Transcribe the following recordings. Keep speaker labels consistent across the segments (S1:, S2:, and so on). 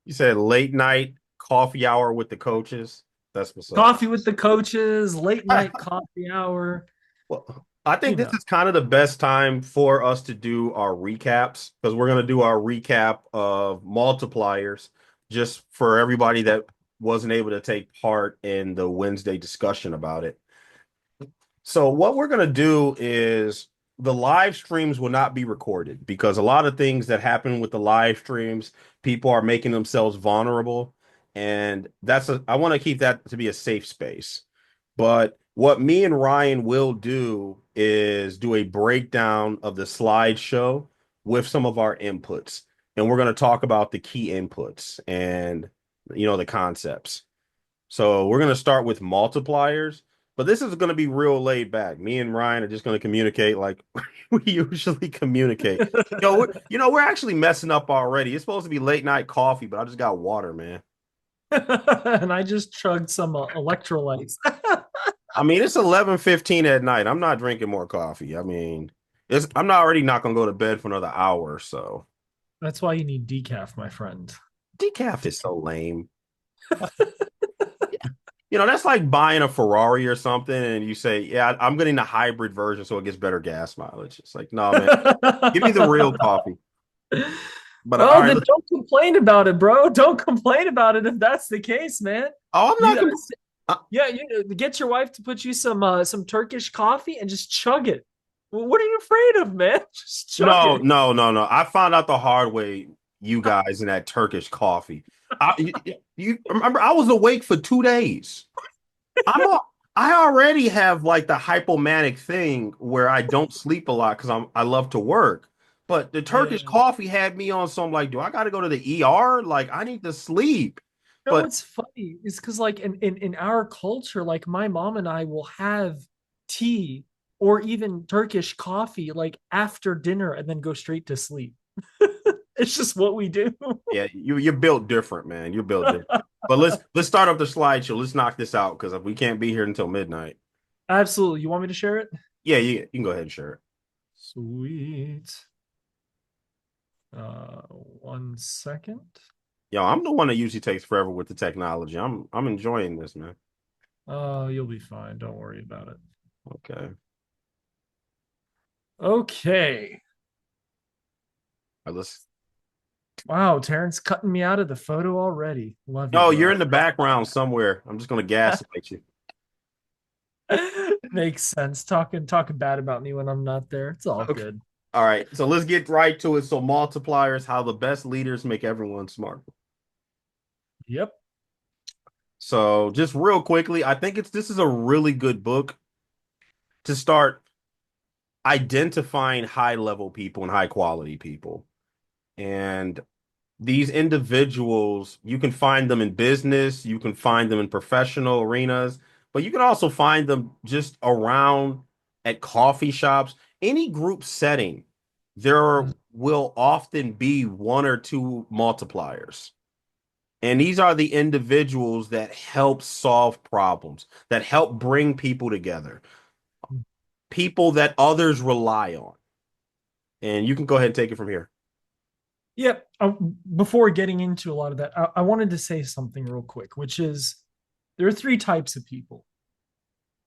S1: You said late night coffee hour with the coaches. That's what's up.
S2: Coffee with the coaches, late night coffee hour.
S1: Well, I
S2: You
S1: think this
S2: know,
S1: is kind of the best time for us to do our recaps because we're going to do our recap of multipliers just for everybody that wasn't able to take part in the Wednesday discussion about it. So what we're going to do is the live streams will not be recorded because a lot of things that happen with the live streams, people are making themselves vulnerable, and I want to keep that to be a safe space. But what me and Ryan will do is do a breakdown of the slideshow with some of our inputs, and we're going to talk about the key inputs and the concepts. So we're going to start with multipliers, but this is going to be real laid back. Me and Ryan are just going to communicate like we usually communicate. We're actually messing up already. It's supposed to be late night coffee, but I just got water, man.
S2: and I just chugged some electrolytes.
S1: I mean, it's 11:15 at night. I'm not drinking more coffee. I mean, I'm not already not going to go to bed for another hour or so.
S2: That's why you need decaf, my friend.
S1: Decaf is so lame. That's like buying a Ferrari or something, and you say, "Yeah, I'm getting the hybrid version, so it gets better gas mileage." It's like, no, man, give me the real coffee. But all
S2: Well,
S1: right,
S2: then don't complain about it, bro. Don't complain about it if that's the case, man.
S1: oh, I'm not.
S2: You,
S1: Uh,
S2: yeah, get your wife to put you some Turkish coffee and just chug it. What are you afraid of, man? Just chug
S1: no,
S2: it.
S1: no, no, no. I found out the hard way. You guys in that Turkish coffee. You remember? I was awake for 2 days. I'm a, I already have like the hypomanic thing where I don't sleep a lot because I love to work. But the Turkish
S2: Yeah.
S1: coffee had me on some like, do I got to go to the ER? Like, I need to sleep.
S2: You know
S1: But
S2: what's funny is because like in our culture, like my mom and I will have tea or even Turkish coffee like after dinner and then go straight to sleep. It's just what we do.
S1: yeah, you're built different, man. You're built different. But let's start off the slideshow. Let's knock this out because we can't be here until midnight.
S2: Absolutely. You want me to share it?
S1: Yeah, you can go ahead and share it.
S2: Sweet. 1 second.
S1: Yo, I'm the one that usually takes forever with the technology. I'm enjoying this, man.
S2: You'll be fine. Don't worry about it.
S1: Okay.
S2: Okay.
S1: Let's.
S2: Wow, Terrence cutting me out of the photo already. Love you,
S1: Oh, you're
S2: bro.
S1: in the background somewhere. I'm just gonna gaslight you.
S2: Makes sense. Talking bad about me when I'm not there. It's all
S1: Okay.
S2: good.
S1: All right. So let's get right to it. So multipliers, how the best leaders make everyone smart.
S2: Yep.
S1: So just real quickly, I think this is a really good book to start identifying high level people and high quality people. And these individuals, you can find them in business, you can find them in professional arenas, but you can also find them just around at coffee shops, any group setting. There will often be one or two multipliers. And these are the individuals that help solve problems, that help bring people together, people that others rely on. And you can go ahead and take it from here.
S2: Yep. Before getting into a lot of that, I wanted to say something real quick, which is there are three types of people.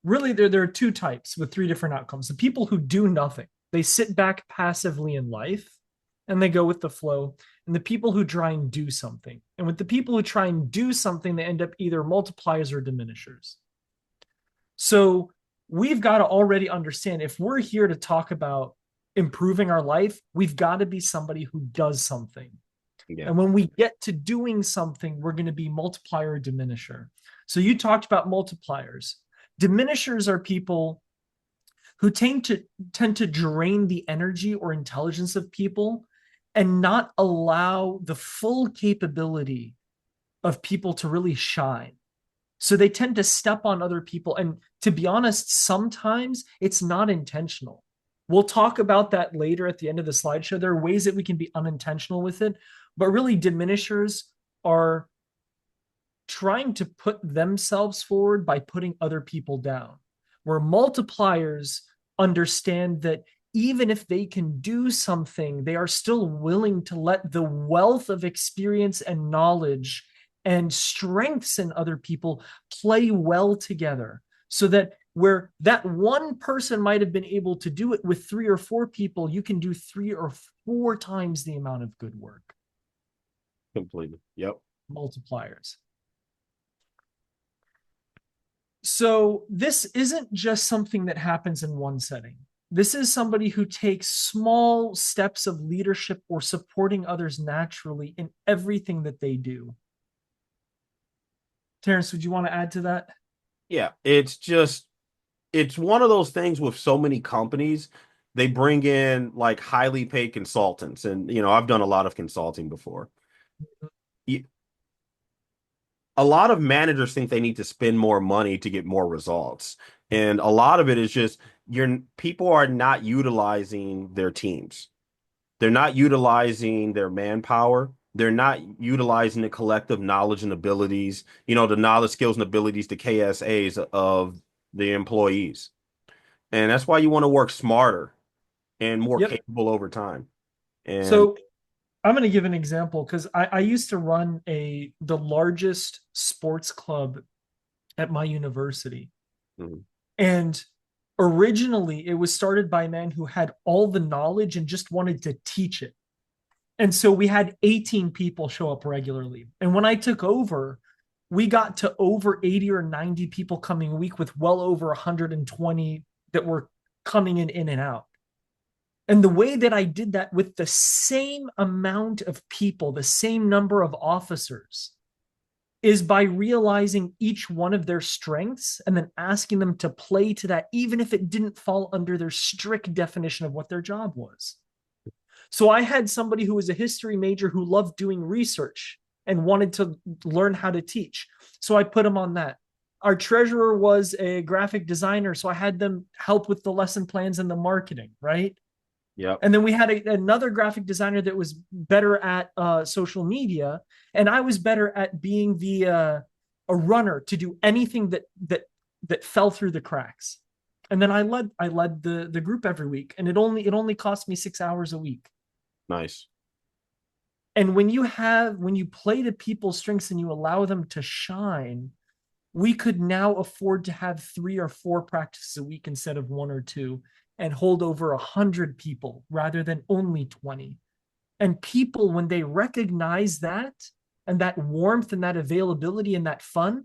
S2: Really, there are two types with three different outcomes. The people who do nothing, they sit back passively in life and they go with the flow. And the people who try and do something. And with the people who try and do something, they end up either multipliers or diminishers. So we've got to already understand if we're here to talk about improving our life, we've got to be somebody who does something.
S1: Yeah.
S2: And when we get to doing something, we're going to be multiplier or diminisher. So you talked about multipliers. Diminishers are people who tend to drain the energy or intelligence of people and not allow the full capability of people to really shine. So they tend to step on other people. And to be honest, sometimes it's not intentional. We'll talk about that later at the end of the slideshow. There are ways that we can be unintentional with it, but really, diminishers are trying to put themselves forward by putting other people down, where multipliers understand that even if they can do something, they are still willing to let the wealth of experience and knowledge and strengths in other people play well together, so that where that one person might have been able to do it with three or four people, you can do three or four times the amount of good work.
S1: Completely. Yep.
S2: Multipliers. So this isn't just something that happens in one setting. This is somebody who takes small steps of leadership or supporting others naturally in everything that they do. Terrence, would you want to add to that?
S1: Yeah. It's one of those things with so many companies. They bring in like highly paid consultants. And, I've done a lot of consulting before. Y- A lot of managers think they need to spend more money to get more results. And a lot of it is just your people are not utilizing their teams. They're not utilizing their manpower. They're not utilizing the collective knowledge and abilities, the knowledge, skills, and abilities, the KSAs of the employees. And that's why you want to work smarter and more
S2: Yep.
S1: capable over time. And
S2: So I'm going to give an example because I used to run the largest sports club at my university.
S1: mhm,
S2: And originally, it was started by a man who had all the knowledge and just wanted to teach it. And so we had 18 people show up regularly. And when I took over, we got to over 80 or 90 people coming a week, with well over 120 that were coming in and out. And the way that I did that with the same amount of people, the same number of officers, is by realizing each one of their strengths and then asking them to play to that, even if it didn't fall under their strict definition of what their job was. So I had somebody who was a history major who loved doing research and wanted to learn how to teach. So I put him on that. Our treasurer was a graphic designer, so I had them help with the lesson plans and the marketing, right?
S1: yep,
S2: And then we had another graphic designer that was better at social media, and I was better at being the a runner to do anything that fell through the cracks. And then I led the group every week, and it only cost me 6 hours a week.
S1: nice.
S2: And when you play to people's strengths and you allow them to shine, we could now afford to have three or four practices a week instead of one or two, and hold over 100 people rather than only 20. And people, when they recognize that and that warmth and that availability and that fun,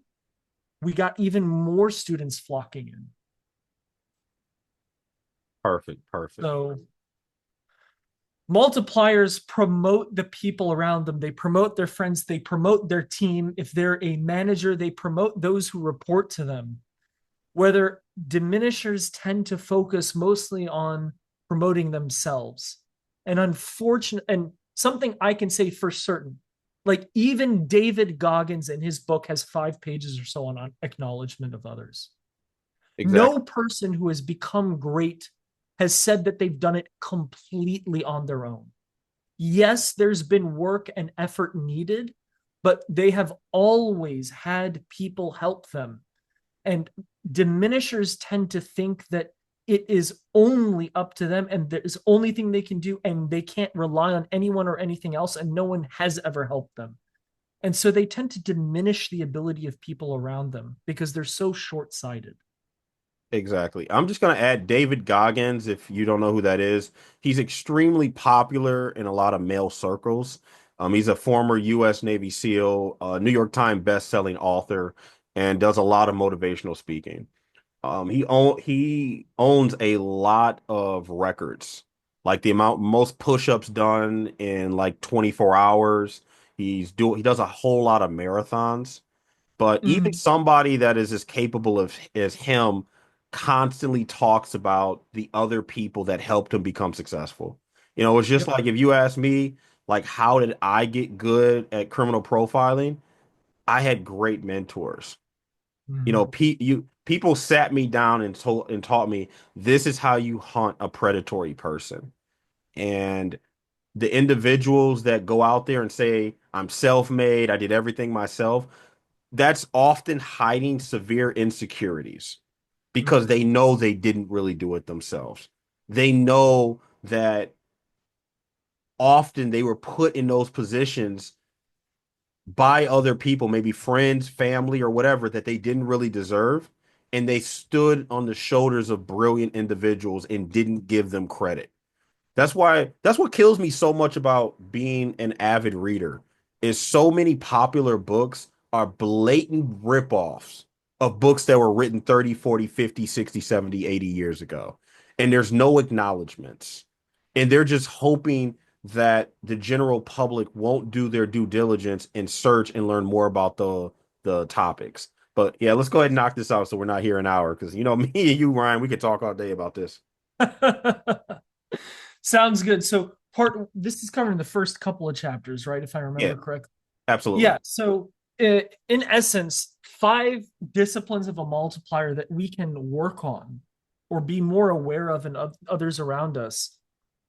S2: we got even more students flocking in.
S1: Perfect. Perfect.
S2: So multipliers promote the people around them. They promote their friends. They promote their team. If they're a manager, they promote those who report to them. Whether diminishers tend to focus mostly on promoting themselves. And unfortunate, and something I can say for certain, like even David Goggins in his book has 5 pages or so on acknowledgement of others.
S1: Exactly.
S2: No person who has become great has said that they've done it completely on their own. Yes, there's been work and effort needed, but they have always had people help them. And diminishers tend to think that it is only up to them and there's the only thing they can do, and they can't rely on anyone or anything else, and no one has ever helped them. And so they tend to diminish the ability of people around them because they're so short-sighted.
S1: Exactly. I'm just going to add David Goggins. If you don't know who that is, he's extremely popular in a lot of male circles. He's a former U.S. Navy SEAL, New York Times best-selling author, and does a lot of motivational speaking. He owns a lot of records, like the amount most push-ups done in like 24 hours. He does a whole lot of marathons. But even
S2: Mm,
S1: somebody that is as capable of as him constantly talks about the other people that helped him become successful. It's just
S2: yep.
S1: like if you ask me, like, how did I get good at criminal profiling? I had great mentors.
S2: Mm-hmm.
S1: People sat me down and taught me this is how you hunt a predatory person. And the individuals that go out there and say, I'm self-made, I did everything myself, that's often hiding severe insecurities because
S2: Mm-hmm.
S1: they know they didn't really do it themselves. they know that often they were put in those positions by other people, maybe friends, family, or whatever, that they didn't really deserve. And they stood on the shoulders of brilliant individuals and didn't give them credit. That's what kills me so much about being an avid reader is so many popular books are blatant ripoffs of books that were written 30, 40, 50, 60, 70, 80 years ago. And there's no acknowledgments. And they're just hoping that the general public won't do their due diligence and search and learn more about the topics. But yeah, let's go ahead and knock this out so we're not here an hour because me and you, Ryan, we could talk all day about this.
S2: Sounds good. So this is covering the first couple of chapters, right? If I
S1: Yeah,
S2: remember correctly.
S1: absolutely.
S2: Yeah. So in essence, 5 disciplines of a multiplier that we can work on or be more aware of in others around us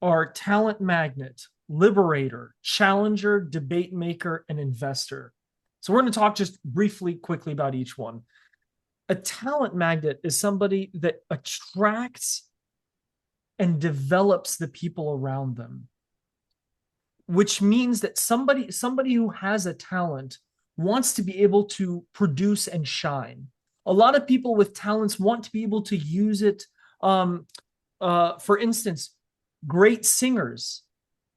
S2: are talent magnet, liberator, challenger, debate maker, and investor. So we're going to talk just briefly, quickly about each one. A talent magnet is somebody that attracts and develops the people around them, which means that somebody who has a talent wants to be able to produce and shine. A lot of people with talents want to be able to use it. For instance, great singers,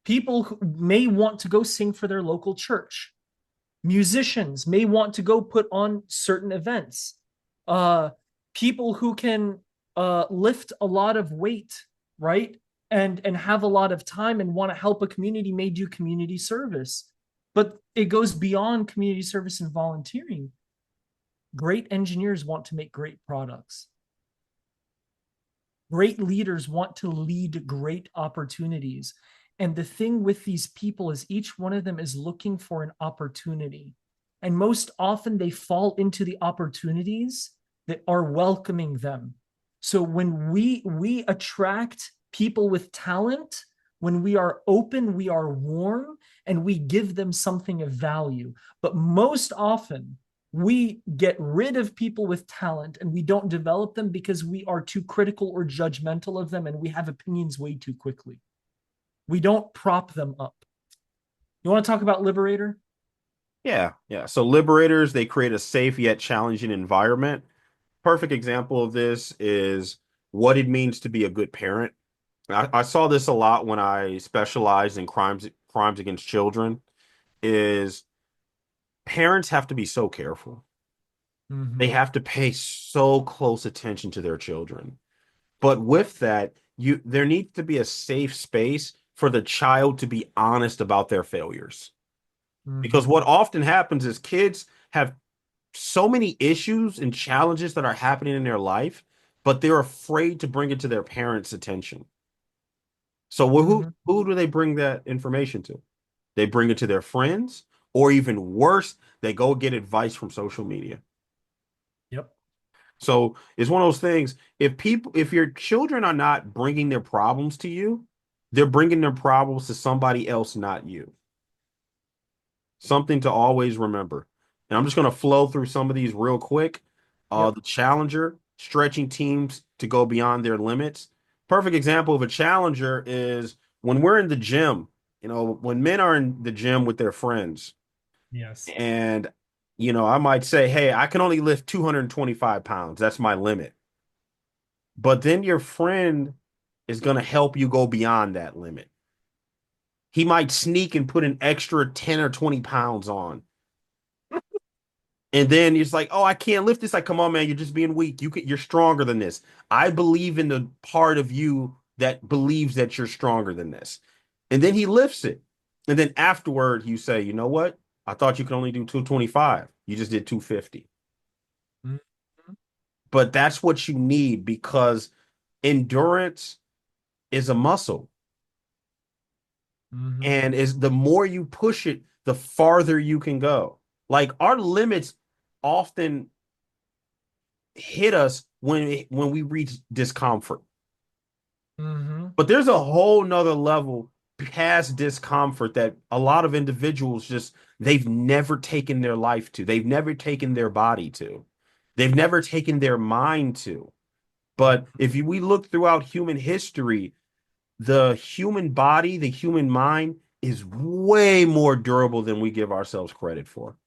S2: people who may want to go sing for their local church. Musicians may want to go put on certain events. Uh, People who can lift a lot of weight, right? And have a lot of time and want to help a community may do community service. But it goes beyond community service and volunteering. Great engineers want to make great products. Great leaders want to lead great opportunities. And the thing with these people is each one of them is looking for an opportunity. And most often they fall into the opportunities that are welcoming them. So when we attract people with talent, when we are open, we are warm, and we give them something of value. But most often, we get rid of people with talent and we don't develop them because we are too critical or judgmental of them and we have opinions way too quickly. We don't prop them up. You want to talk about Liberator?
S1: Yeah, yeah. So liberators, they create a safe yet challenging environment. Perfect example of this is what it means to be a good parent. I saw this a lot when I specialized in crimes against children, is parents have to be so careful. They
S2: Mm-hmm.
S1: have to pay so close attention to their children. But with that, there needs to be a safe space for the child to be honest about their failures. Because
S2: Mm-hmm.
S1: what often happens is kids have so many issues and challenges that are happening in their life, but they're afraid to bring it to their parents' attention. So
S2: Mm-hmm.
S1: who do they bring that information to? They bring it to their friends, or even worse, they go get advice from social media.
S2: Yep.
S1: So it's one of those things. If your children are not bringing their problems to you, they're bringing their problems to somebody else, not you. Something to always remember. And I'm just going to flow through some of these real quick.
S2: Yep.
S1: The challenger, stretching teams to go beyond their limits. Perfect example of a challenger is when we're in the gym, when men are in the gym with their friends,
S2: Yes.
S1: and, I might say, hey, I can only lift 225 pounds. That's my limit. But then your friend is going to help you go beyond that limit. He might sneak and put an extra 10 or 20 pounds on. And then it's like, oh, I can't lift this. Like, come on, man, you're just being weak. You're stronger than this. I believe in the part of you that believes that you're stronger than this. And then he lifts it. And then afterward, you say, you know what? I thought you could only do 225. You just did 250.
S2: Mm-hmm.
S1: But that's what you need because endurance is a muscle.
S2: Mm-hmm.
S1: And is the more you push it, the farther you can go. Like our limits often hit us when we reach discomfort.
S2: Mm-hmm.
S1: But there's a whole nother level past discomfort that a lot of individuals just they've never taken their life to. They've never taken their body to. They've never taken their mind to. But we look throughout human history, the human body, the human mind is way more durable than we give ourselves credit for.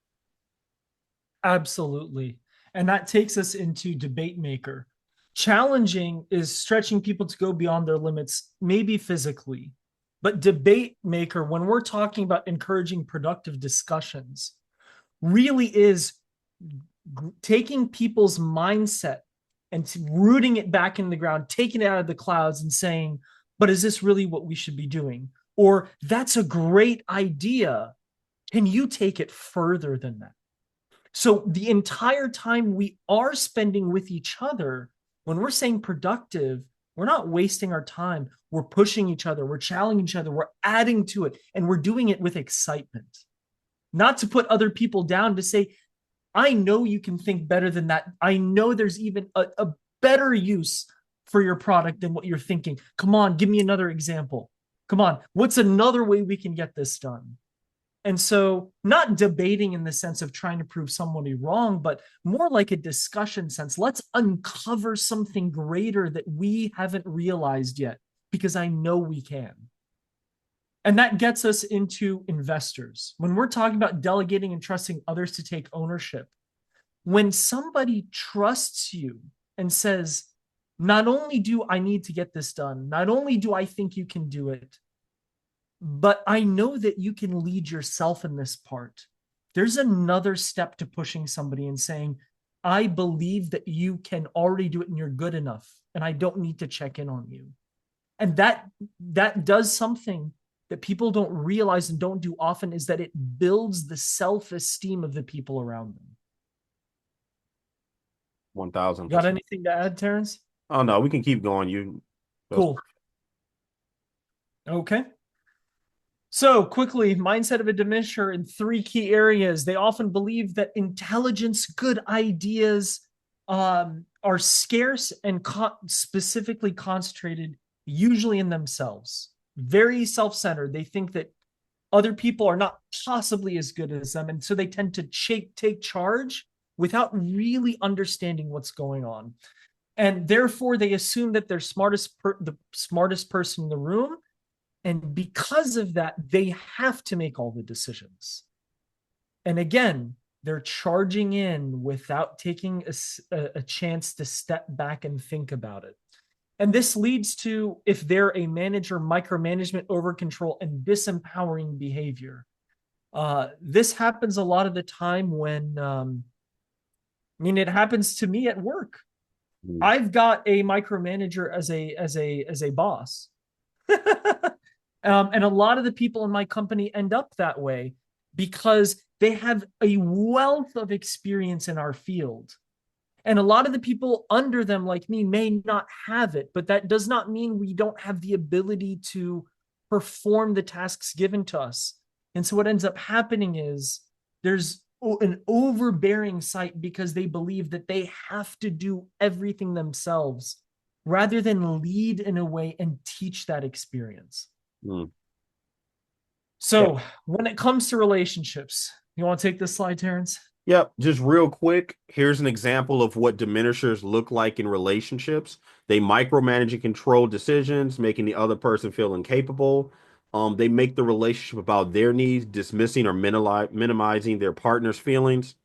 S2: Absolutely. And that takes us into debate maker. Challenging is stretching people to go beyond their limits, maybe physically. But debate maker, when we're talking about encouraging productive discussions, really is taking people's mindset and rooting it back in the ground, taking it out of the clouds and saying, but is this really what we should be doing? Or that's a great idea. Can you take it further than that? So the entire time we are spending with each other, when we're saying productive, we're not wasting our time. We're pushing each other, we're challenging each other, we're adding to it, and we're doing it with excitement. Not to put other people down, to say, I know you can think better than that. I know there's even a better use for your product than what you're thinking. Come on, give me another example. Come on, what's another way we can get this done? And so, not debating in the sense of trying to prove somebody wrong, but more like a discussion sense. Let's uncover something greater that we haven't realized yet, because I know we can. And that gets us into investors. When we're talking about delegating and trusting others to take ownership, when somebody trusts you and says, not only do I need to get this done, not only do I think you can do it, but I know that you can lead yourself in this part. There's another step to pushing somebody and saying, I believe that you can already do it and you're good enough, and I don't need to check in on you. And that does something that people don't realize and don't do often, is that it builds the self-esteem of the people around them.
S1: 1000%.
S2: Got anything to add, Terrence?
S1: Oh no, we can keep going.
S2: Cool. Okay. So quickly, mindset of a diminisher in three key areas. They often believe that intelligence, good ideas are scarce and specifically concentrated, usually in themselves. Very self-centered. They think that other people are not possibly as good as them. And so they tend to take charge without really understanding what's going on. And therefore, they assume that they're the smartest person in the room. And because of that, they have to make all the decisions. And again, they're charging in without taking a chance to step back and think about it. And this leads to, if they're a manager, micromanagement, over control, and disempowering behavior. This happens a lot of the time when, it happens to me at work.
S1: Mm.
S2: I've got a micromanager as a boss. And a lot of the people in my company end up that way because they have a wealth of experience in our field. And a lot of the people under them, like me, may not have it, but that does not mean we don't have the ability to perform the tasks given to us. And so what ends up happening is there's an overbearing site because they believe that they have to do everything themselves rather than lead in a way and teach that experience.
S1: Mm.
S2: So when it comes to relationships, you want to take this slide, Terrence?
S1: Yep, just real quick, here's an example of what diminishers look like in relationships. They micromanage and control decisions, making the other person feel incapable. They make the relationship about their needs, dismissing or minimizing their partner's feelings.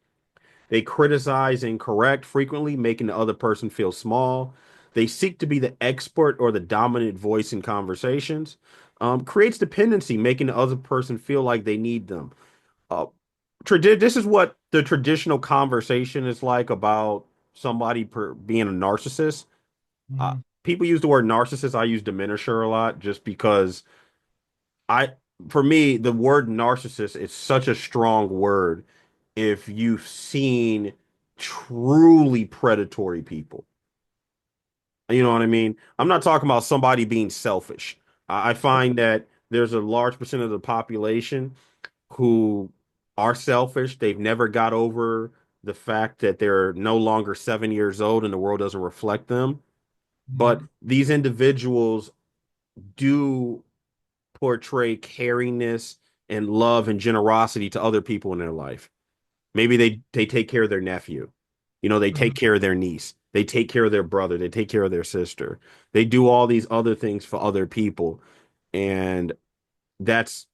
S1: They criticize and correct frequently, making the other person feel small. They seek to be the expert or the dominant voice in conversations. Creates dependency, making the other person feel like they need them. Uh, this is what the traditional conversation is like about somebody being a narcissist. Uh,
S2: Mm-hmm.
S1: People use the word narcissist. I use diminisher a lot just because I, for me, the word narcissist is such a strong word if you've seen truly predatory people. You know what I mean? I'm not talking about somebody being selfish. I find that there's a large percent of the population who are selfish. They've never got over the fact that they're no longer 7 years old and the world doesn't reflect them. But these individuals do portray caringness and love and generosity to other people in their life. Maybe they take care of their nephew. They take care of their niece. They take care of their brother, they take care of their sister. They do all these other things for other people. And that's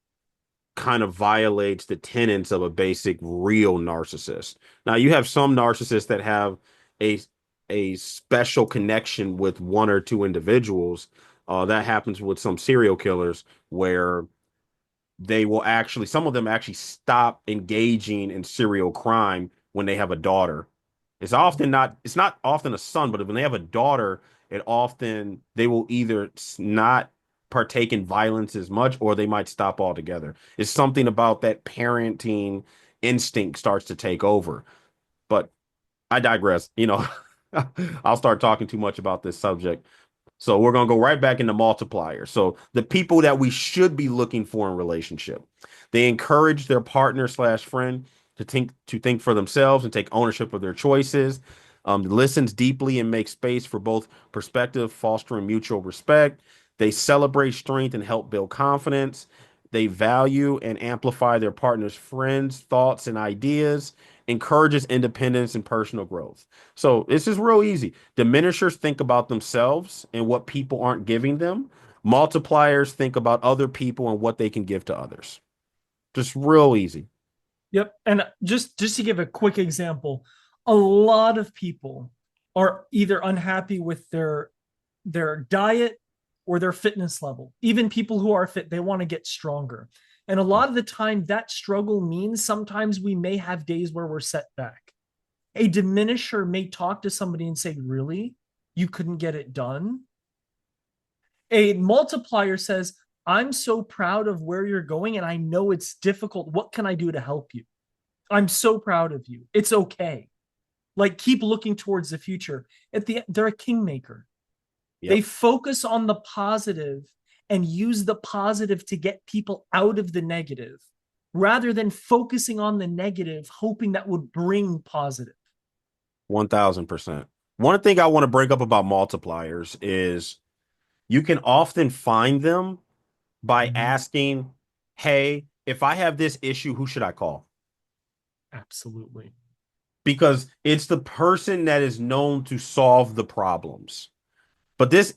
S1: kind of violates the tenets of a basic real narcissist. Now you have some narcissists that have a a special connection with one or two individuals. That happens with some serial killers where they will actually, some of them actually stop engaging in serial crime when they have a daughter. It's not often a son, but when they have a daughter, it often, they will either not partake in violence as much or they might stop altogether. It's something about that parenting instinct starts to take over. But I digress. I'll start talking too much about this subject. So we're going to go right back into multiplier. So the people that we should be looking for in relationship, they encourage their partner slash friend to think for themselves and take ownership of their choices. Listens deeply and makes space for both perspective, fostering mutual respect. They celebrate strength and help build confidence. They value and amplify their partner's friends, thoughts, and ideas. Encourages independence and personal growth. So this is real easy. Diminishers think about themselves and what people aren't giving them. Multipliers think about other people and what they can give to others. Just real easy.
S2: Yep. And just to give a quick example, a lot of people are either unhappy with their diet or their fitness level. Even people who are fit, they want to get stronger. And a lot of the time that struggle means sometimes we may have days where we're set back. A diminisher may talk to somebody and say, "Really? You couldn't get it done?" A multiplier says, "I'm so proud of where you're going and I know it's difficult. What can I do to help you? I'm so proud of you. It's okay." Like, keep looking towards the future. They're a kingmaker. They
S1: Yep.
S2: focus on the positive and use the positive to get people out of the negative rather than focusing on the negative, hoping that would bring positive.
S1: 1000%. One thing I want to bring up about multipliers is you can often find them by
S2: Mhm.
S1: asking, hey, if I have this issue, who should I call?
S2: Absolutely.
S1: Because it's the person that is known to solve the problems. But this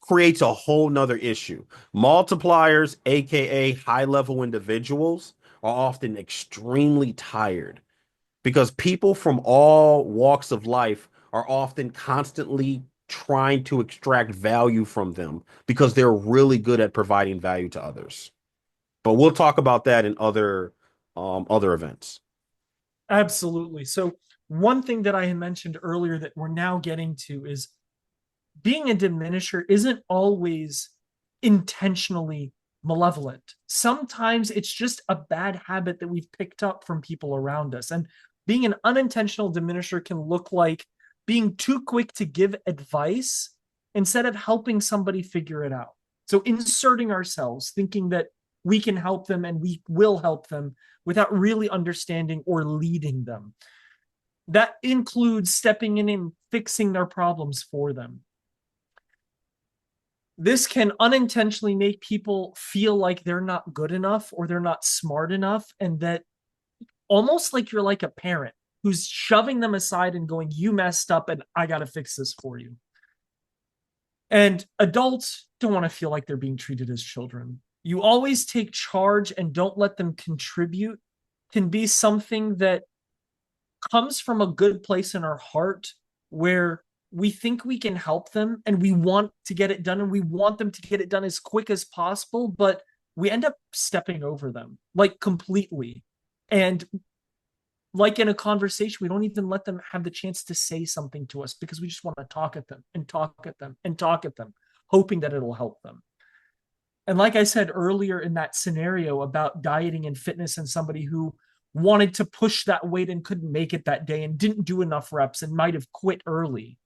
S1: creates a whole nother issue. Multipliers, aka high level individuals, are often extremely tired because people from all walks of life are often constantly trying to extract value from them because they're really good at providing value to others. But we'll talk about that in other events.
S2: Absolutely. So, one thing that I had mentioned earlier that we're now getting to is being a diminisher isn't always intentionally malevolent. Sometimes it's just a bad habit that we've picked up from people around us. And being an unintentional diminisher can look like being too quick to give advice instead of helping somebody figure it out. So, inserting ourselves, thinking that we can help them and we will help them without really understanding or leading them. That includes stepping in and fixing their problems for them. This can unintentionally make people feel like they're not good enough or they're not smart enough, and that almost like you're like a parent who's shoving them aside and going, "You messed up and I got to fix this for you." And adults don't want to feel like they're being treated as children. You always take charge and don't let them contribute can be something that comes from a good place in our heart where we think we can help them and we want to get it done and we want them to get it done as quick as possible, but we end up stepping over them like completely. And like in a conversation, we don't even let them have the chance to say something to us because we just want to talk at them and talk at them and talk at them, hoping that it'll help them. And like I said earlier in that scenario about dieting and fitness and somebody who wanted to push that weight and couldn't make it that day and didn't do enough reps and might have quit early,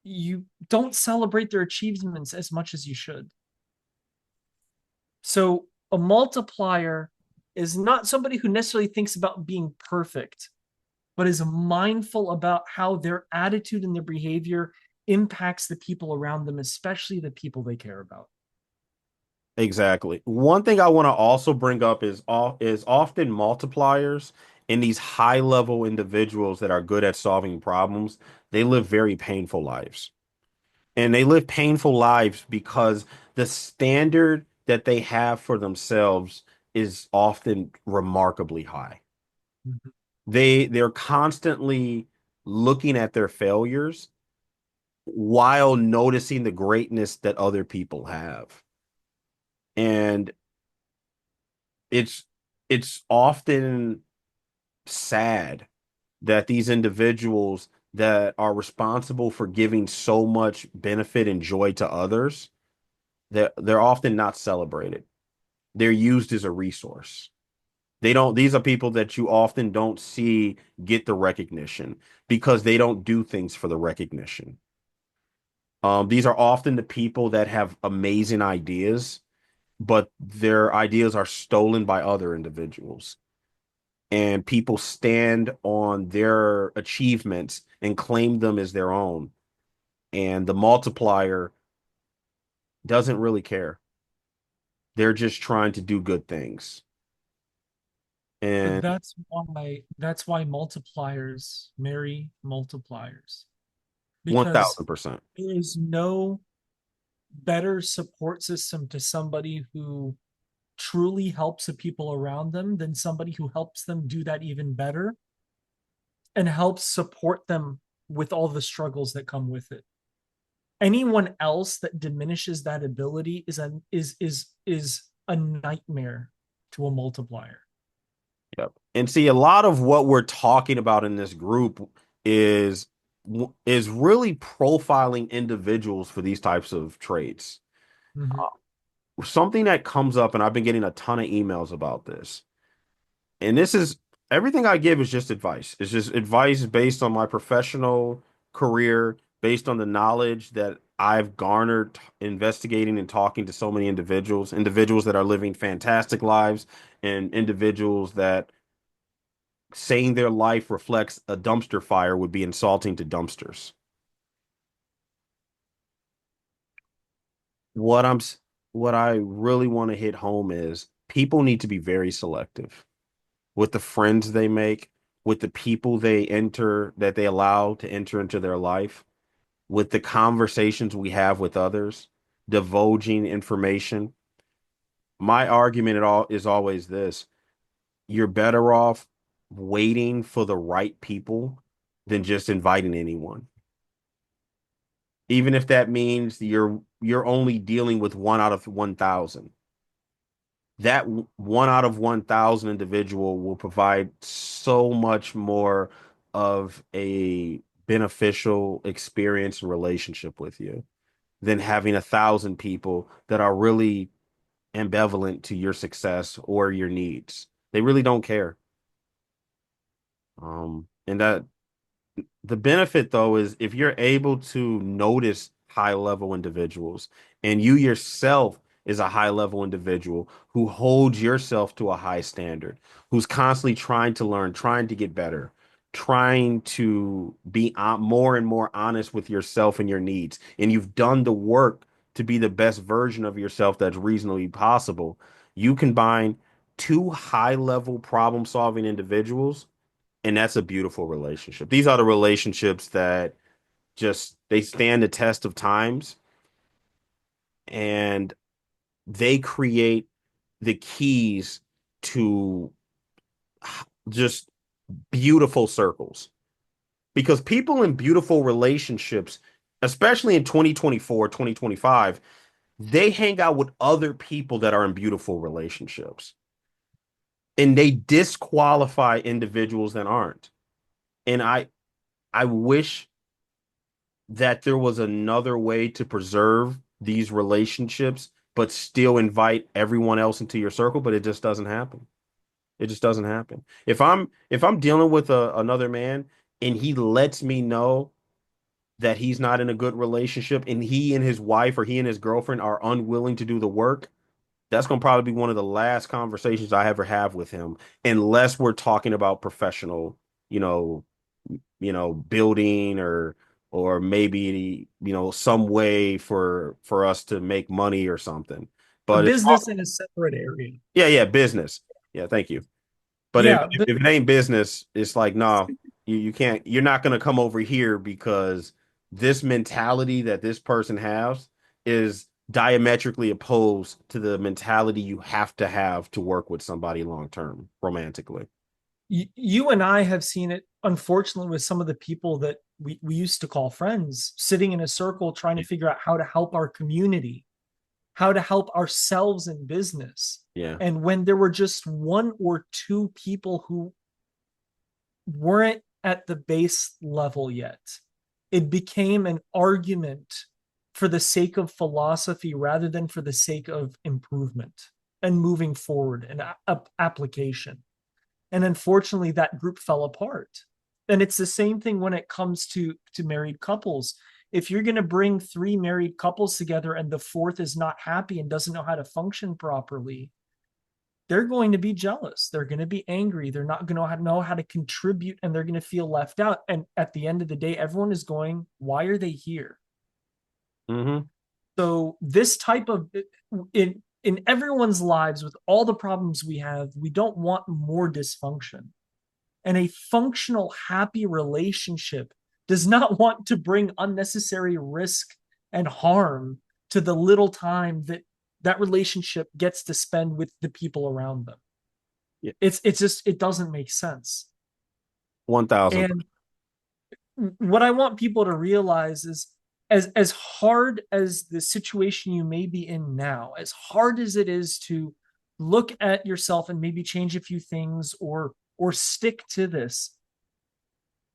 S2: you don't celebrate their achievements as much as you should. So a multiplier is not somebody who necessarily thinks about being perfect, but is mindful about how their attitude and their behavior impacts the people around them, especially the people they care about.
S1: Exactly. One thing I want to also bring up is often multipliers And these high level individuals that are good at solving problems, they live very painful lives. And they live painful lives because the standard that they have for themselves is often remarkably high.
S2: Mhm.
S1: They're constantly looking at their failures while noticing the greatness that other people have. And it's it's often sad that these individuals that are responsible for giving so much benefit and joy to others, they're often not celebrated. They're used as a resource. They don't, these are people that you often don't see get the recognition because they don't do things for the recognition. These are often the people that have amazing ideas, but their ideas are stolen by other individuals. And people stand on their achievements and claim them as their own. And the multiplier doesn't really care. They're just trying to do good things.
S2: But
S1: And
S2: that's why multipliers marry multipliers, because
S1: 1000%.
S2: there is no better support system to somebody who truly helps the people around them than somebody who helps them do that even better and helps support them with all the struggles that come with it. Anyone else that diminishes that ability is a nightmare to a multiplier.
S1: Yep. And see, a lot of what we're talking about in this group is is really profiling individuals for these types of traits.
S2: Mhm.
S1: Something that comes up, and I've been getting a ton of emails about this. And this is everything I give is just advice. It's just advice based on my professional career, based on the knowledge that I've garnered investigating and talking to so many individuals, individuals that are living fantastic lives, and individuals that saying their life reflects a dumpster fire would be insulting to dumpsters. What I'm what I really want to hit home is people need to be very selective with the friends they make, with the people they enter that they allow to enter into their life, with the conversations we have with others, divulging information. My argument at all is always this: you're better off waiting for the right people than just inviting anyone. Even if that means you're only dealing with one out of 1,000. That one out of 1,000 individual will provide so much more of a beneficial experience and relationship with you than having 1,000 people that are really ambivalent to your success or your needs. They really don't care. And that the benefit though is if you're able to notice high level individuals and you yourself is a high level individual who holds yourself to a high standard, who's constantly trying to learn, trying to get better, trying to be more and more honest with yourself and your needs, and you've done the work to be the best version of yourself that's reasonably possible, you combine two high level problem solving individuals and that's a beautiful relationship. These are the relationships that just they stand the test of times and they create the keys to just beautiful circles. Because people in beautiful relationships, especially in 2024, 2025, they hang out with other people that are in beautiful relationships and they disqualify individuals that aren't. And I wish that there was another way to preserve these relationships, but still invite everyone else into your circle, but it just doesn't happen. It just doesn't happen. If I'm dealing with another man and he lets me know that he's not in a good relationship and he and his wife or he and his girlfriend are unwilling to do the work, that's going to probably be one of the last conversations I ever have with him, unless we're talking about professional, you know, building or maybe, some way for us to make money or something.
S2: A
S1: But it's
S2: business in a separate area.
S1: yeah, yeah, business. Yeah, thank you. But
S2: Yeah, but
S1: if it ain't business, it's like, no, you can't, you're not going to come over here because this mentality that this person has is diametrically opposed to the mentality you have to work with somebody long term romantically.
S2: you and I have seen it, unfortunately, with some of the people that we used to call friends, sitting in a circle trying to figure out how to help our community, how to help ourselves in business.
S1: Yeah.
S2: And when there were just one or two people who weren't at the base level yet, it became an argument for the sake of philosophy rather than for the sake of improvement and moving forward and application. And unfortunately, that group fell apart. And it's the same thing when it comes to married couples. If you're going to bring three married couples together and the fourth is not happy and doesn't know how to function properly, they're going to be jealous. They're going to be angry. They're not going to know how to contribute and they're going to feel left out. And at the end of the day, everyone is going, why are they here?
S1: Mm-hmm.
S2: So this type of in everyone's lives with all the problems we have, we don't want more dysfunction. And a functional, happy relationship does not want to bring unnecessary risk and harm to the little time that that relationship gets to spend with the people around them.
S1: Yeah.
S2: It's just it doesn't make sense.
S1: 1000.
S2: And what I want people to realize is as hard as the situation you may be in now, as hard as it is to look at yourself and maybe change a few things or stick to this,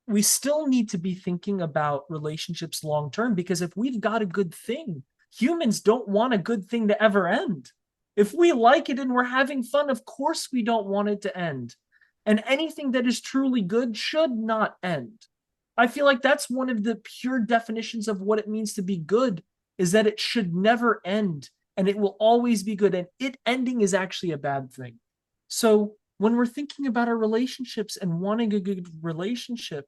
S2: we still need to be thinking about relationships long term because if we've got a good thing, humans don't want a good thing to ever end. If we like it and we're having fun, of course we don't want it to end. And anything that is truly good should not end. I feel like that's one of the pure definitions of what it means to be good is that it should never end and it will always be good. And it ending is actually a bad thing. So when we're thinking about our relationships and wanting a good relationship,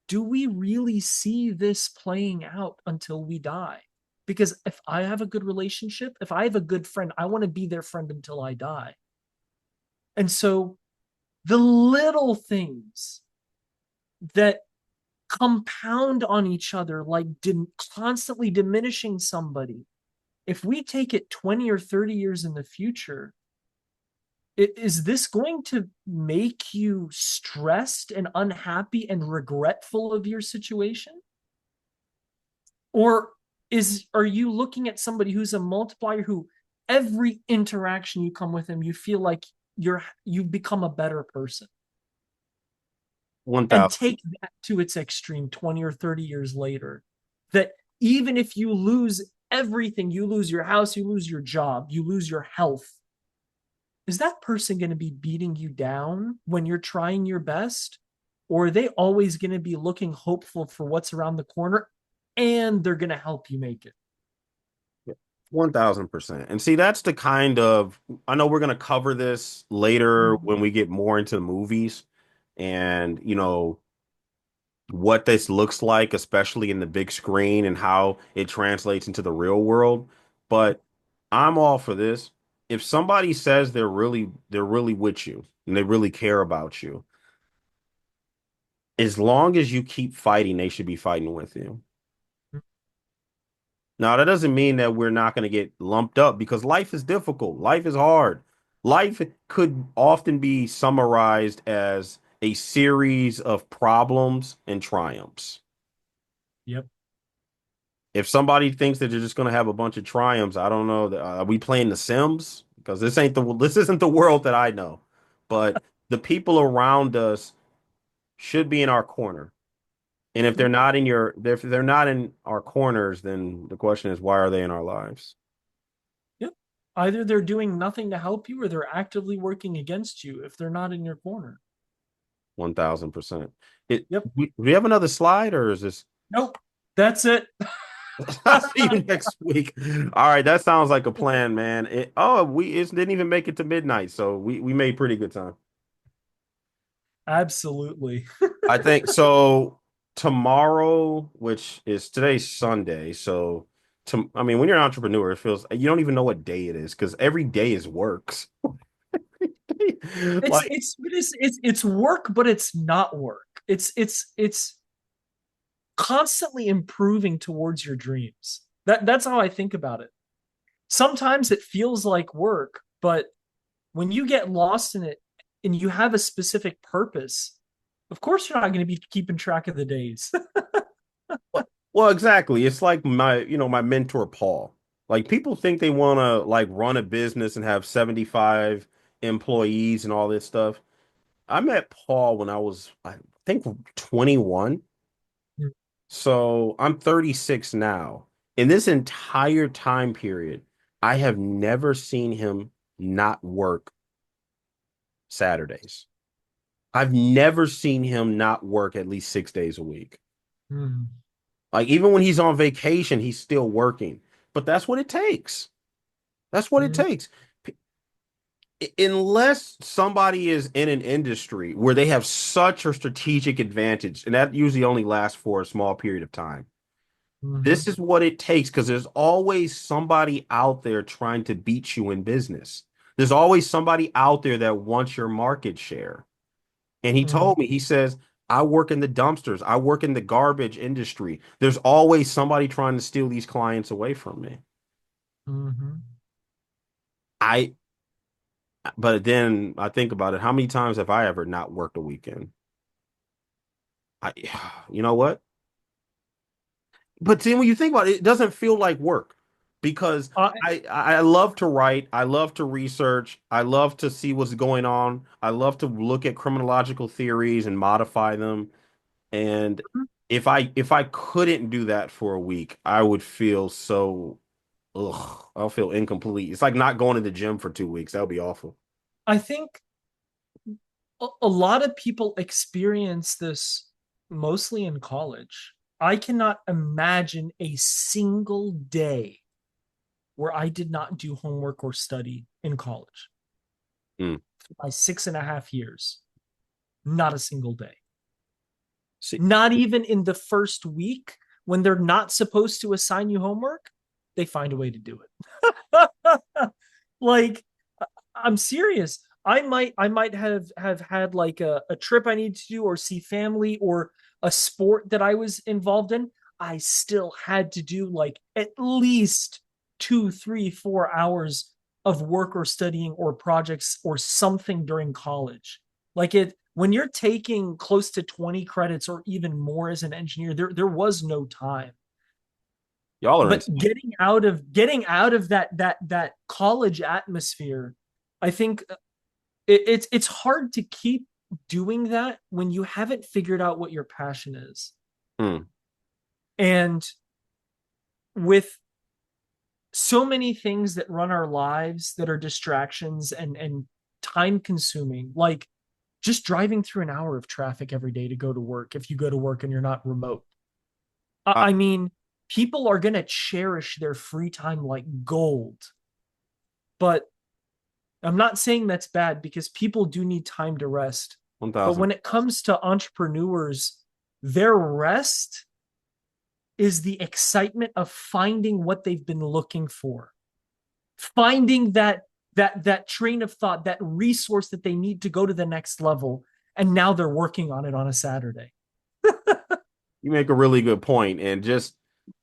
S2: do we really see this playing out until we die? Because if I have a good relationship, if I have a good friend, I want to be their friend until I die. And so the little things that compound on each other, like constantly diminishing somebody, if we take it 20 or 30 years in the future, is this going to make you stressed and unhappy and regretful of your situation? Or are you looking at somebody who's a multiplier who every interaction you come with them, you feel like you've become a better person? And
S1: 1000.
S2: take that to its extreme 20 or 30 years later. That even if you lose everything, you lose your house, you lose your job, you lose your health, is that person going to be beating you down when you're trying your best? Or are they always going to be looking hopeful for what's around the corner and they're going to help you make it?
S1: 1000%. And see, that's the kind of, I know we're going to cover this later
S2: Mhm.
S1: when we get more into the movies and, what this looks like, especially in the big screen and how it translates into the real world. But I'm all for this. If somebody says they're really with you and they really care about you, as long as you keep fighting, they should be fighting with you. Now, that doesn't mean that we're not going to get lumped up because life is difficult. Life is hard. Life could often be summarized as a series of problems and triumphs.
S2: Yep.
S1: If somebody thinks that they're just going to have a bunch of triumphs, I don't know. Are we playing The Sims? Because this isn't the world that I know. But the people around us should be in our corner. And if they're not in our corners, then the question is, why are they in our lives?
S2: Yep. Either they're doing nothing to help you or they're actively working against you if they're not in your corner.
S1: 1000%.
S2: Yep.
S1: Do we have another slide or is this?
S2: Nope. That's it.
S1: I'll see you next week. All right, that sounds like a plan, man. It didn't even make it to midnight, so we made pretty good time.
S2: Absolutely.
S1: I think so. Tomorrow, which is today's Sunday, so I mean, when you're an entrepreneur, it feels you don't even know what day it is because every day is works. Like,
S2: It's work, but it's not work. It's constantly improving towards your dreams. That's how I think about it. Sometimes it feels like work, but when you get lost in it and you have a specific purpose, of course you're not going to be keeping track of the days.
S1: well, exactly. It's like my mentor, Paul. Like people think they want to like run a business and have 75 employees and all this stuff. I met Paul when I was, I think, 21. So I'm 36 now. In this entire time period, I have never seen him not work Saturdays. I've never seen him not work at least 6 days a week.
S2: Mm,
S1: Like even when he's on vacation, he's still working. But that's what it takes. That's what it
S2: mm,
S1: takes. Unless somebody is in an industry where they have such a strategic advantage, and that usually only lasts for a small period of time. This
S2: mhm,
S1: is what it takes because there's always somebody out there trying to beat you in business. There's always somebody out there that wants your market share. And he
S2: mm,
S1: told me, he says, I work in the dumpsters, I work in the garbage industry. There's always somebody trying to steal these clients away from me.
S2: mhm.
S1: I, but then I think about it. How many times have I ever not worked a weekend? I, you know what? But then when you think about it, it doesn't feel like work because
S2: I,
S1: I love to write, I love to research, I love to see what's going on, I love to look at criminological theories and modify them. And if I couldn't do that for a week, I would feel so I'll feel incomplete. It's like not going to the gym for 2 weeks. That would be awful.
S2: I think a lot of people experience this mostly in college. I cannot imagine a single day where I did not do homework or study in college.
S1: Mm.
S2: My 6.5 years, not a single day.
S1: See,
S2: Not even in the first week when they're not supposed to assign you homework, they find a way to do it. Like, I'm serious. I might have had like a trip I need to do or see family or a sport that I was involved in. I still had to do like at least 2, 3, 4 hours of work or studying or projects or something during college. Like it when you're taking close to 20 credits or even more as an engineer, there was no time.
S1: y'all are
S2: But
S1: insane.
S2: getting out of that college atmosphere, I think it's hard to keep doing that when you haven't figured out what your passion is.
S1: Mm.
S2: And with so many things that run our lives that are distractions and time consuming, like just driving through an hour of traffic every day to go to work if you go to work and you're not remote.
S1: I,
S2: I mean, people are going to cherish their free time like gold, but I'm not saying that's bad because people do need time to rest. But
S1: 1,000.
S2: when it comes to entrepreneurs, their rest is the excitement of finding what they've been looking for, finding that train of thought, that resource that they need to go to the next level, and now they're working on it on a Saturday.
S1: You make a really good point, and just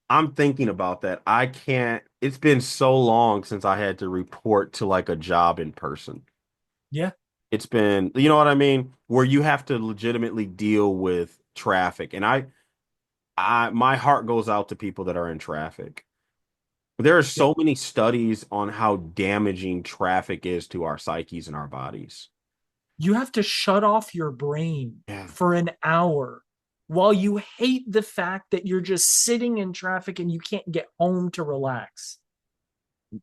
S1: I'm thinking about that. I can't. It's been so long since I had to report to like a job in person.
S2: Yeah.
S1: It's been, you know what I mean, where you have to legitimately deal with traffic, and my heart goes out to people that are in traffic. There are
S2: Yep.
S1: so many studies on how damaging traffic is to our psyches and our bodies.
S2: You have to shut off your brain
S1: Yeah.
S2: for an hour while you hate the fact that you're just sitting in traffic and you can't get home to relax.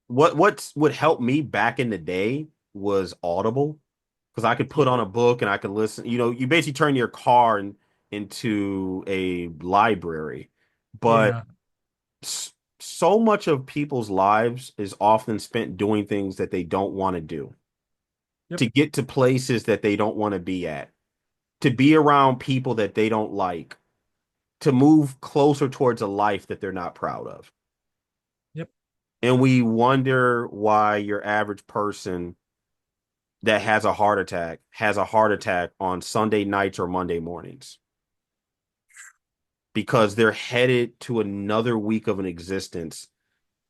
S1: What would help me back in the day was Audible because I could put
S2: Yeah.
S1: on a book and I could listen. You basically turn your car into a library, but
S2: Yeah.
S1: so much of people's lives is often spent doing things that they don't want to do,
S2: Yep.
S1: to get to places that they don't want to be at, to be around people that they don't like, to move closer towards a life that they're not proud of.
S2: Yep.
S1: And we wonder why your average person that has a heart attack on Sunday nights or Monday mornings because they're headed to another week of an existence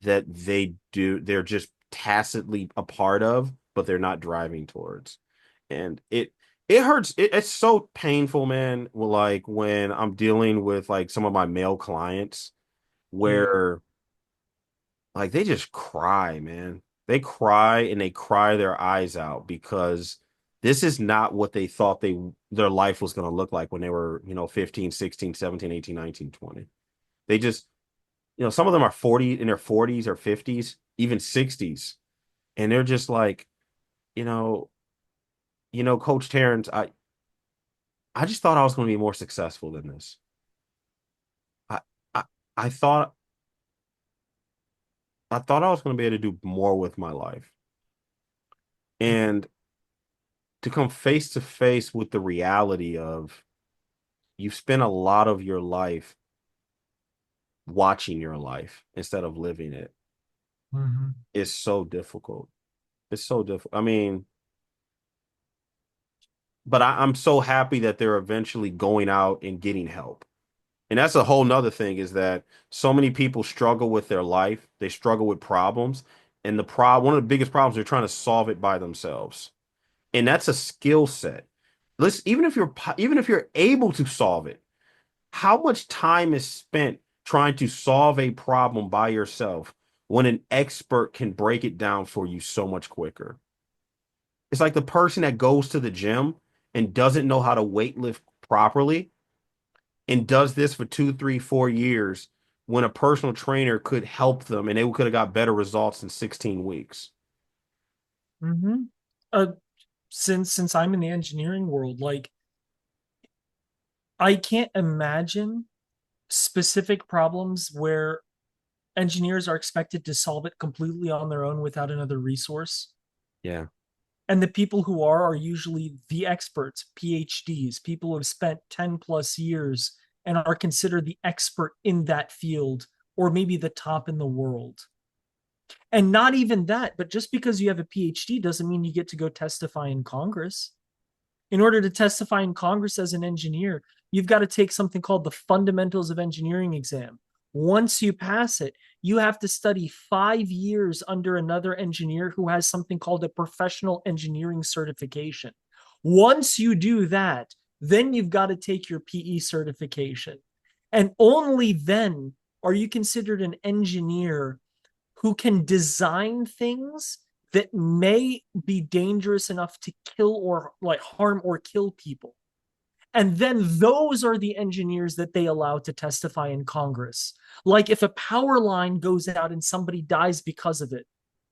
S1: that they're just tacitly a part of, but they're not driving towards. And it hurts. It's so painful, man. Like when I'm dealing with like some of my male clients
S2: Yeah.
S1: where like they just cry, man. They cry and they cry their eyes out because this is not what they thought their life was going to look like when they were, 15, 16, 17, 18, 19, 20. They just, some of them are 40 in their 40s or 50s, even 60s. And they're just like, you know, Coach Terrence, I just thought I was going to be more successful than this. I I, I thought I thought I was going to be able to do more with my life. And to come face to face with the reality of you've spent a lot of your life watching your life instead of living it
S2: Mhm.
S1: is so difficult. It's so difficult. I mean, but I'm so happy that they're eventually going out and getting help. And that's a whole nother thing is that so many people struggle with their life. They struggle with problems. And one of the biggest problems, they're trying to solve it by themselves. And that's a skill set. Listen, even if you're able to solve it, how much time is spent trying to solve a problem by yourself when an expert can break it down for you so much quicker? It's like the person that goes to the gym and doesn't know how to weight lift properly and does this for 2, 3, 4 years when a personal trainer could help them and they could have got better results in 16 weeks.
S2: Mhm. Uh, since I'm in the engineering world, like I can't imagine specific problems where engineers are expected to solve it completely on their own without another resource.
S1: Yeah.
S2: And the people who are usually the experts, PhDs, people who have spent 10 plus years and are considered the expert in that field, or maybe the top in the world. And not even that, but just because you have a PhD doesn't mean you get to go testify in Congress. In order to testify in Congress as an engineer, you've got to take something called the Fundamentals of Engineering exam. Once you pass it, you have to study 5 years under another engineer who has something called a professional engineering certification. Once you do that, then you've got to take your PE certification. And only then are you considered an engineer who can design things that may be dangerous enough to kill or like harm or kill people. And then those are the engineers that they allow to testify in Congress. Like if a power line goes out and somebody dies because of it,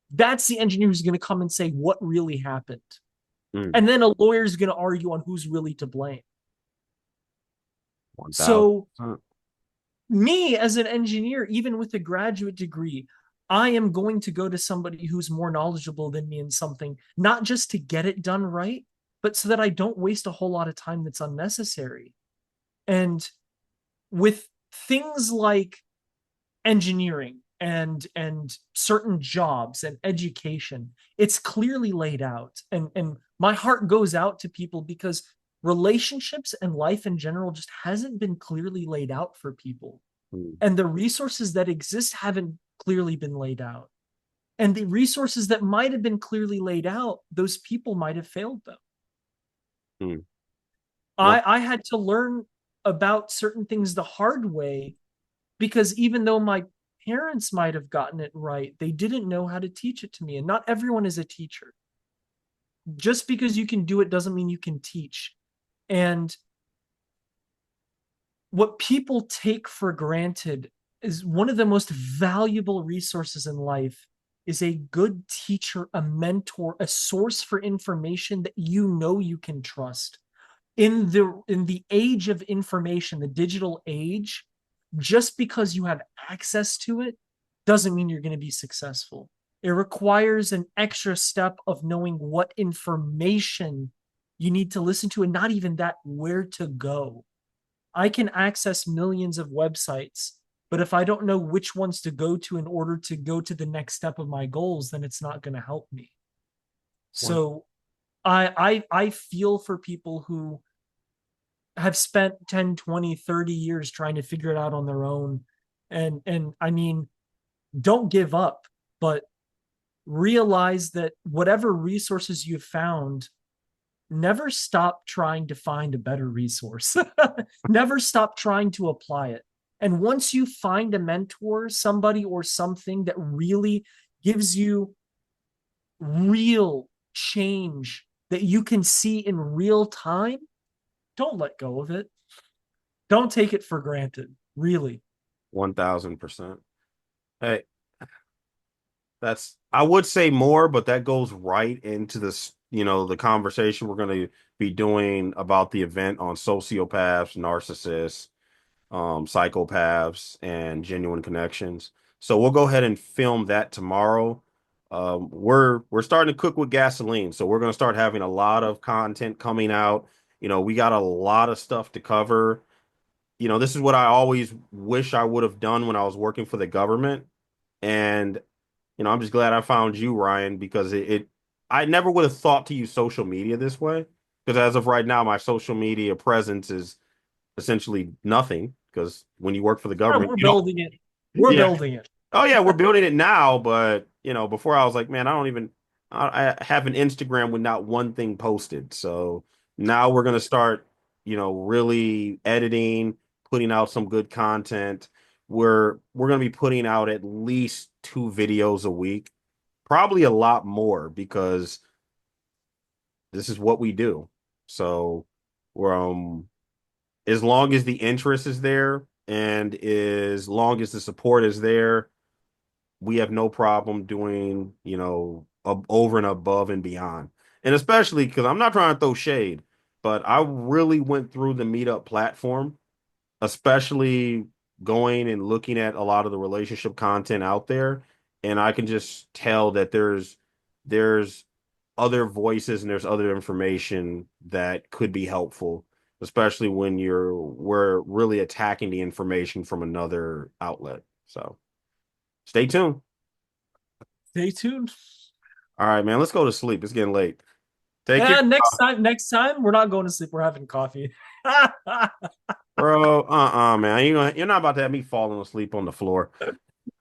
S2: that's the engineer who's going to come and say what really happened.
S1: Mm,
S2: And then a lawyer is going to argue on who's really to blame. So
S1: 1000%.
S2: me as an engineer, even with a graduate degree, I am going to go to somebody who's more knowledgeable than me in something, not just to get it done right, but so that I don't waste a whole lot of time that's unnecessary. And with things like engineering and certain jobs and education, it's clearly laid out. And my heart goes out to people because relationships and life in general just hasn't been clearly laid out for people,
S1: Mm,
S2: and the resources that exist haven't clearly been laid out. And the resources that might have been clearly laid out, those people might have failed them.
S1: mm. Well,
S2: I had to learn about certain things the hard way because even though my parents might have gotten it right, they didn't know how to teach it to me. And not everyone is a teacher. Just because you can do it doesn't mean you can teach. And what people take for granted is one of the most valuable resources in life is a good teacher, a mentor, a source for information that you know you can trust. In the age of information, the digital age, just because you have access to it doesn't mean you're going to be successful. It requires an extra step of knowing what information you need to listen to, and not even that, where to go. I can access millions of websites, but if I don't know which ones to go to in order to go to the next step of my goals, then it's not going to help me.
S1: one,
S2: So I feel for people who have spent 10, 20, 30 years trying to figure it out on their own. And I mean, don't give up, but realize that whatever resources you've found, never stop trying to find a better resource. Never stop trying to apply it. And once you find a mentor, somebody or something that really gives you real change that you can see in real time, don't let go of it. Don't take it for granted, really.
S1: 1000%. Hey, that's I would say more, but that goes right into this, the conversation we're going to be doing about the event on sociopaths, narcissists, psychopaths, and genuine connections. So we'll go ahead and film that tomorrow. We're starting to cook with gasoline, so we're going to start having a lot of content coming out. We got a lot of stuff to cover. This is what I always wish I would have done when I was working for the government. And I'm just glad I found you, Ryan, because I never would have thought to use social media this way. Because as of right now, my social media presence is essentially nothing. Because when you work for the government,
S2: We're
S1: you don't.
S2: building it. We're
S1: Yeah.
S2: building it.
S1: Oh yeah, we're building it now, but before I was like, man, I don't even. I have an Instagram with not one thing posted. So now we're gonna start, really editing, putting out some good content. We're gonna be putting out at least 2 videos a week, probably a lot more because this is what we do. So we're as long as the interest is there and as long as the support is there, we have no problem doing, over and above and beyond. And especially because I'm not trying to throw shade, but I really went through the Meetup platform, especially going and looking at a lot of the relationship content out there. And I can just tell that there's other voices and there's other information that could be helpful, especially when we're really attacking the information from another outlet. So stay tuned.
S2: Stay tuned.
S1: All right, man. Let's go to sleep. It's getting late. Take care,
S2: Yeah, next time we're not going to sleep. We're having coffee.
S1: bro. Man. You're not about to have me falling asleep on the floor.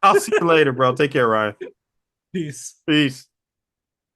S1: I'll see you later, bro. Take care, Ryan.
S2: Peace.
S1: Peace.